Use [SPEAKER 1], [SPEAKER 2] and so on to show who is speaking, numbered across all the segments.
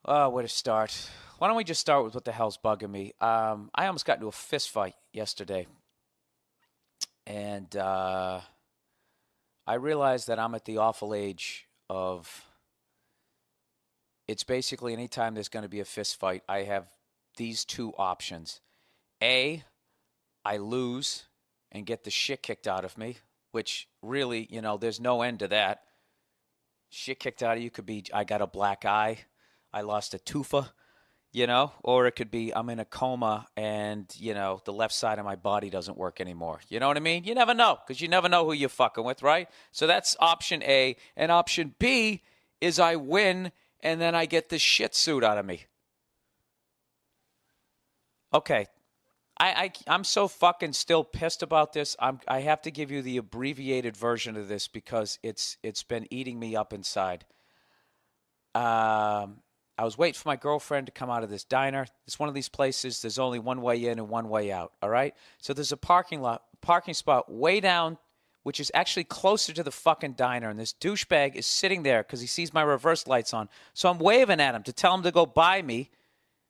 [SPEAKER 1] Where to start? Why don't we just start with what the hell's bugging me? I almost got into a fist fight yesterday, and I realized that I'm at the awful age of it's basically anytime there's going to be a fist fight, I have these two options. A, I lose and get the shit kicked out of me, which really, there's no end to that. Shit kicked out of you could be I got a black eye, I lost a tooth, or it could be I'm in a coma and, the left side of my body doesn't work anymore. You know what I mean? You never know because you never know who you're fucking with, right? So that's option A. And option B is I win and then I get the shit suit out of me. Okay. I'm so fucking still pissed about this. I have to give you the abbreviated version of this because it's been eating me up inside. I was waiting for my girlfriend to come out of this diner. It's one of these places. There's only one way in and one way out. All right. So there's a parking spot way down, which is actually closer to the fucking diner. And this douchebag is sitting there because he sees my reverse lights on. So I'm waving at him to tell him to go by me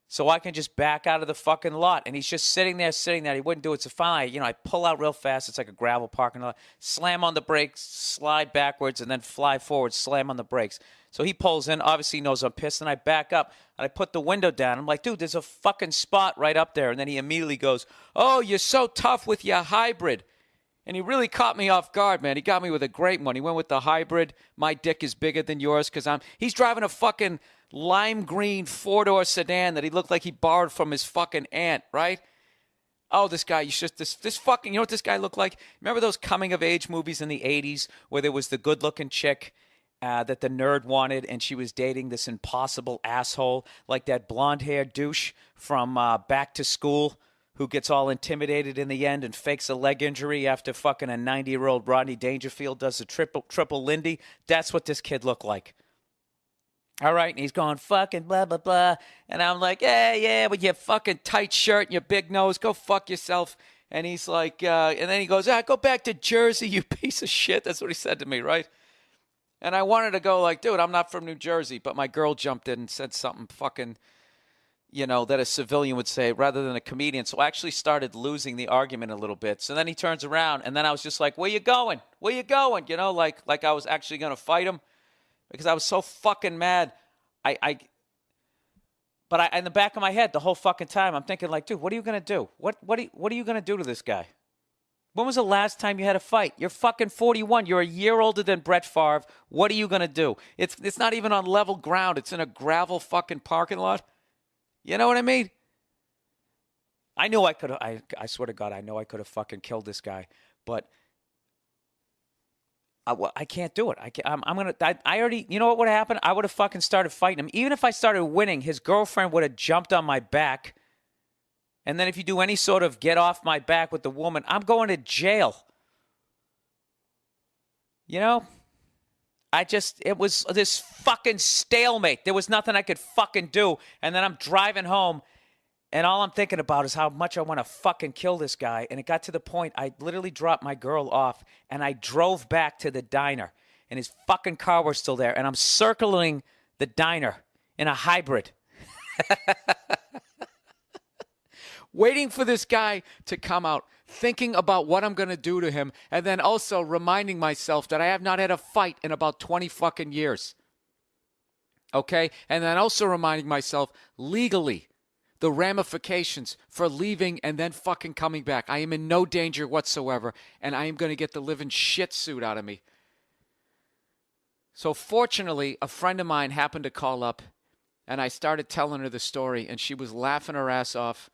[SPEAKER 1] so I can just back out of the fucking lot. And he's just sitting there. He wouldn't do it. So finally, I pull out real fast. It's like a gravel parking lot. Slam on the brakes, slide backwards, and then fly forward, slam on the brakes. So he pulls in, obviously knows I'm pissed, and I back up, and I put the window down. I'm like, dude, there's a fucking spot right up there. And then he immediately goes, oh, you're so tough with your hybrid. And he really caught me off guard, man. He got me with a great one. He went with the hybrid. My dick is bigger than yours because he's driving a fucking lime green four-door sedan that he looked like he borrowed from his fucking aunt, right? Oh, this guy, this fucking, you know what this guy looked like? Remember those coming-of-age movies in the 80s where there was the good-looking chick that the nerd wanted, and she was dating this impossible asshole, like that blonde-haired douche from Back to School, who gets all intimidated in the end and fakes a leg injury after fucking a 90-year-old Rodney Dangerfield does a triple Lindy. That's what this kid looked like. All right, and he's going fucking blah, blah, blah. And I'm like, yeah, with your fucking tight shirt and your big nose, go fuck yourself. And he's like, and then he goes, go back to Jersey, you piece of shit. That's what he said to me, right? And I wanted to go like, dude, I'm not from New Jersey. But my girl jumped in and said something fucking, that a civilian would say rather than a comedian. So I actually started losing the argument a little bit. So then he turns around, and then I was just like, where you going? Where you going? Like I was actually going to fight him because I was so fucking mad. But in the back of my head, the whole fucking time, I'm thinking like, dude, what are you going to do? What are you going to do to this guy? When was the last time you had a fight? You're fucking 41. You're a year older than Brett Favre. What are you going to do? It's not even on level ground. It's in a gravel fucking parking lot. You know what I mean? I knew I could have, I swear to God, I know I could have fucking killed this guy. But I can't do it. I'm going to, I already, you know what would have happened? I would have fucking started fighting him. Even if I started winning, his girlfriend would have jumped on my back. And then if you do any sort of get off my back with the woman, I'm going to jail. It was this fucking stalemate. There was nothing I could fucking do. And then I'm driving home, and all I'm thinking about is how much I want to fucking kill this guy. And it got to the point I literally dropped my girl off, and I drove back to the diner, and his fucking car was still there. And I'm circling the diner in a hybrid. Waiting for this guy to come out, thinking about what I'm going to do to him, and then also reminding myself that I have not had a fight in about 20 fucking years. Okay? And then also reminding myself legally the ramifications for leaving and then fucking coming back. I am in no danger whatsoever, and I am going to get the living shit suit out of me. So fortunately, a friend of mine happened to call up, and I started telling her the story, and she was laughing her ass off.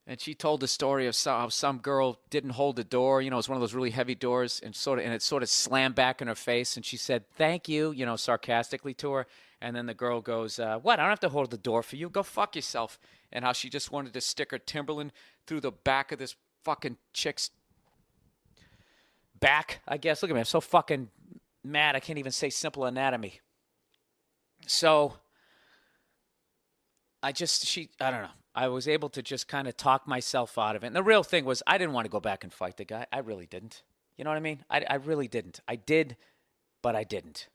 [SPEAKER 1] And she told the story of how some girl didn't hold the door. It was one of those really heavy doors, and it sort of slammed back in her face. And she said, "Thank you," sarcastically to her. And then the girl goes, "What? I don't have to hold the door for you. Go fuck yourself." And how she just wanted to stick her Timberland through the back of this fucking chick's back, I guess. Look at me. I'm so fucking mad I can't even say simple anatomy. So I don't know. I was able to just kind of talk myself out of it. And the real thing was I didn't want to go back and fight the guy. I really didn't. You know what I mean? I really didn't. I did, but I didn't.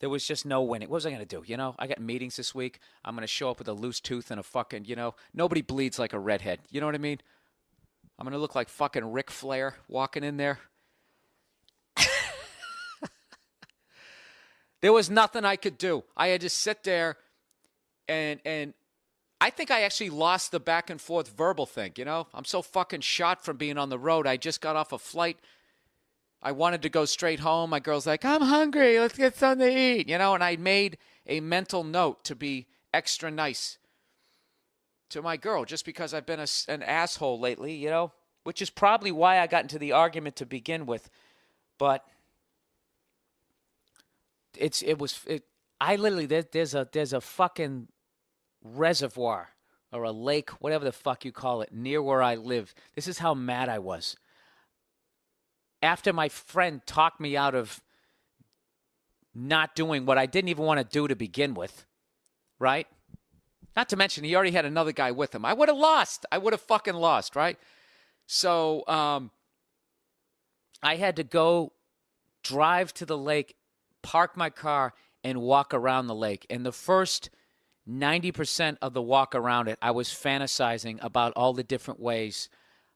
[SPEAKER 1] There was just no winning. What was I going to do? You know, I got meetings this week. I'm going to show up with a loose tooth and a fucking, you know, nobody bleeds like a redhead. You know what I mean? I'm going to look like fucking Ric Flair walking in there. There was nothing I could do. I had to sit there and I think I actually lost the back and forth verbal thing, you know? I'm so fucking shot from being on the road. I just got off a flight. I wanted to go straight home. My girl's like, I'm hungry. Let's get something to eat, you know? And I made a mental note to be extra nice to my girl just because I've been an asshole lately, you know? Which is probably why I got into the argument to begin with. But I literally, there's a fucking reservoir or a lake, whatever the fuck you call it, near where I live. This is how mad I was. After my friend talked me out of not doing what I didn't even want to do to begin with, right? Not to mention he already had another guy with him. I would have lost. I would have fucking lost, right? So I had to go drive to the lake, park my car, and walk around the lake. And the first 90% of the walk around it, I was fantasizing about all the different ways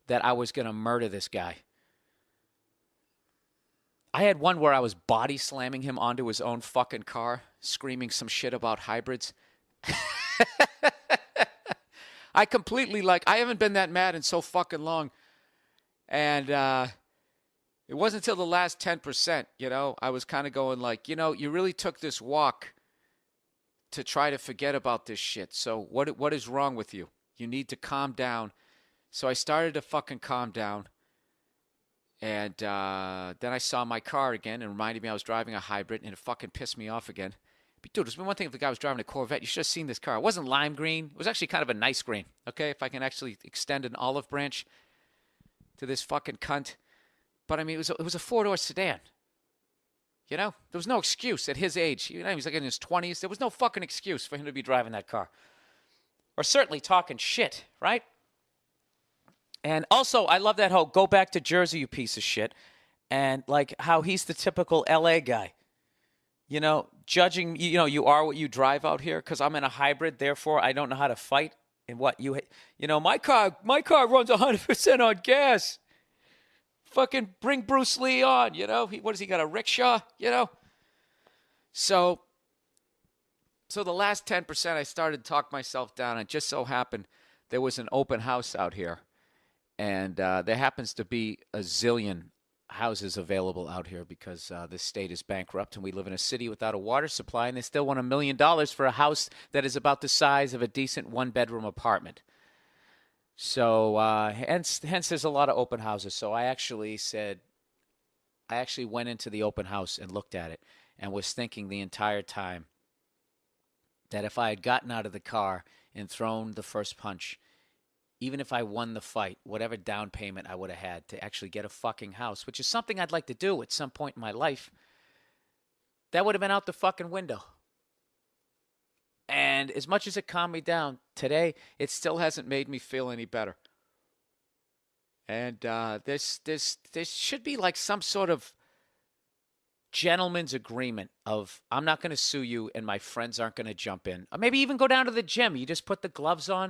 [SPEAKER 1] that I was going to murder this guy. I had one where I was body slamming him onto his own fucking car, screaming some shit about hybrids. I completely, I haven't been that mad in so fucking long. And it wasn't until the last 10%, you know, I was kind of going like, you know, you really took this walk to try to forget about this shit. So what is wrong with you? You need to calm down. So I started to fucking calm down. And then I saw my car again and reminded me I was driving a hybrid, and it fucking pissed me off again. But dude, there's been one thing if the guy was driving a Corvette. You should have seen this car. It wasn't lime green. It was actually kind of a nice green. Okay, if I can actually extend an olive branch to this fucking cunt. But I mean, it was a four-door sedan. You know, there was no excuse at his age. You know, he was like in his 20s. There was no fucking excuse for him to be driving that car, or certainly talking shit, right? And also, I love that whole go back to Jersey, you piece of shit. And like how he's the typical LA guy. You know, judging, you know, you are what you drive out here because I'm in a hybrid, therefore I don't know how to fight. And what you know, my car runs 100% on gas. Fucking bring Bruce Lee on, you know. What has he got, a rickshaw, you know? So the last 10% I started to talk myself down, and it just so happened there was an open house out here. And there happens to be a zillion houses available out here because this state is bankrupt and we live in a city without a water supply, and they still want $1 million for a house that is about the size of a decent one-bedroom apartment. So hence there's a lot of open houses. So I actually went into the open house and looked at it and was thinking the entire time that if I had gotten out of the car and thrown the first punch, even if I won the fight, whatever down payment I would have had to actually get a fucking house, which is something I'd like to do at some point in my life, that would have been out the fucking window. And as much as it calmed me down today, it still hasn't made me feel any better. And this should be like some sort of gentleman's agreement of I'm not going to sue you and my friends aren't going to jump in. Or maybe even go down to the gym. You just put the gloves on